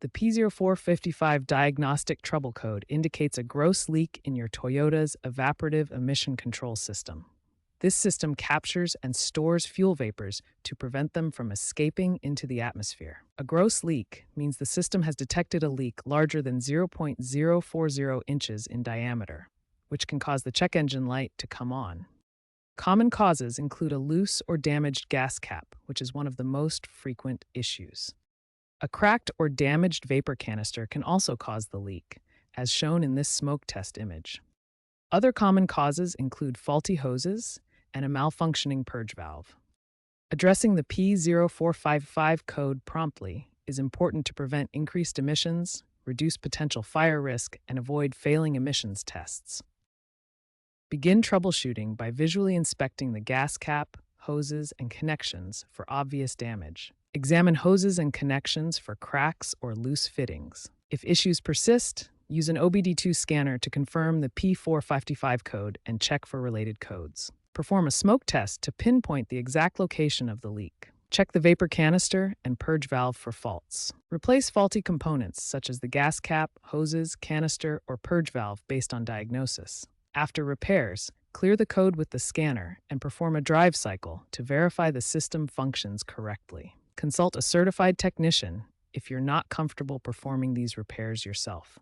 The P0455 diagnostic trouble code indicates a gross leak in your Toyota's evaporative emission control system. This system captures and stores fuel vapors to prevent them from escaping into the atmosphere. A gross leak means the system has detected a leak larger than 0.040 inches in diameter, which can cause the check engine light to come on. Common causes include a loose or damaged gas cap, which is one of the most frequent issues. A cracked or damaged vapor canister can also cause the leak, as shown in this smoke test image. Other common causes include faulty hoses and a malfunctioning purge valve. Addressing the P0455 code promptly is important to prevent increased emissions, reduce potential fire risk, and avoid failing emissions tests. Begin troubleshooting by visually inspecting the gas cap, hoses, and connections for obvious damage. Examine hoses and connections for cracks or loose fittings. If issues persist, use an OBD2 scanner to confirm the P0455 code and check for related codes. Perform a smoke test to pinpoint the exact location of the leak. Check the vapor canister and purge valve for faults. Replace faulty components such as the gas cap, hoses, canister, or purge valve based on diagnosis. After repairs, clear the code with the scanner and perform a drive cycle to verify the system functions correctly. Consult a certified technician if you're not comfortable performing these repairs yourself.